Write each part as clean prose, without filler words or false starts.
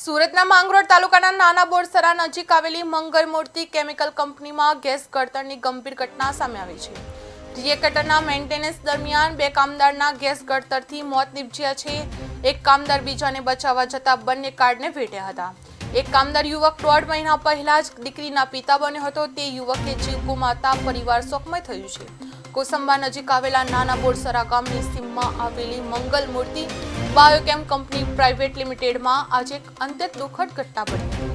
સુરતના માંગરોળ તાલુકાના નાના બોરસરા નજીક આવેલી મંગલ મૂર્તિ કેમિકલ કંપનીમાં ગેસ ગળતરની ગંભીર ઘટના સામે આવી છે. રિએક્ટરના મેન્ટેનન્સ દરમિયાન બે કામદારના ગેસ ગળતરથી મોત નીપજ્યા છે. એક કામદાર બીજાને બચાવવા જતા બંને કાર્ડને ભેટ્યા હતા. એક કામદાર યુવક 1.5 મહિના પહેલા જ દીકરીના પિતા બન્યો હતો. તે યુવકે જીવ ગુમાવતા પરિવાર શોકમય થયું છે. કોસંબા નજીક આવેલા નાના બોરસરા ગામની સીમમાં આવેલી મંગલ મૂર્તિ બાયોકેમ કંપની પ્રાઇવેટ લિમિટેડમાં આજે એક અત્યંત દુઃખદ ઘટના બની.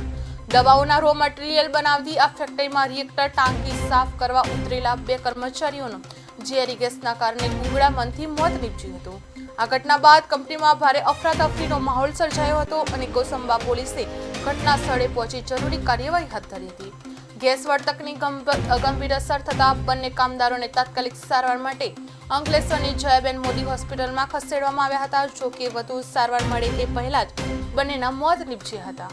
દવાઓના રો મટીરિયલ બનાવતી આ ફેક્ટરીમાં રિએક્ટર ટાંકી સાફ કરવા ઉતરેલા બે કર્મચારીઓનું ઝેરી ગેસના કારણે ગુંગળા મનથી મોત નીપજ્યું હતું. આ ઘટના બાદ કંપનીમાં ભારે અફરાતફરીનો માહોલ સર્જાયો હતો અને કોસંબા પોલીસે ઘટના સ્થળે પહોંચી જરૂરી કાર્યવાહી હાથ ધરી હતી. ગેસ વળતકની ગંભીર અસર થતા બંને કામદારોને તાત્કાલિક સારવાર માટે અંકલેશ્વરની જયાબેન મોદી હોસ્પિટલમાં ખસેડવામાં આવ્યા હતા. જો કે વધુ સારવાર મળે તે પહેલા જ બંનેના મોત નીપજ્યા હતા.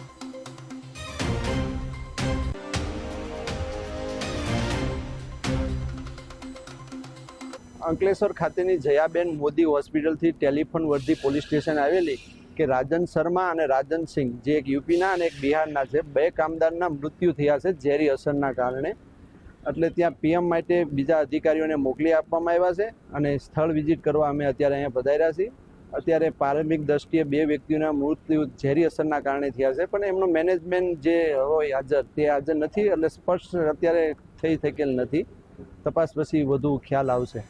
અંકલેશ્વર ખાતેની જયાબેન મોદી હોસ્પિટલથી ટેલિફોન વર્ધી પોલીસ સ્ટેશન આવેલી કે રાજન શર્મા અને રાજન સિંહ જે એક યુપીના અને એક બિહારના છે, બે કામદારના મૃત્યુ થયા છે ઝેરી અસરના કારણે. એટલે ત્યાં પીએમ માટે બીજા અધિકારીઓને મોકલી આપવામાં આવ્યા છે અને સ્થળ વિઝિટ કરવા અમે અત્યારે અહીંયા પધાર્યા છીએ. અત્યારે પ્રારંભિક દ્રષ્ટિએ બે વ્યક્તિઓના મૃત્યુ ઝેરી અસરના કારણે થયા છે, પણ એમનું મેનેજમેન્ટ જે હોય તે હાજર નથી, એટલે સ્પષ્ટ અત્યારે થઈ શકેલ નથી. તપાસ પછી વધુ ખ્યાલ આવશે.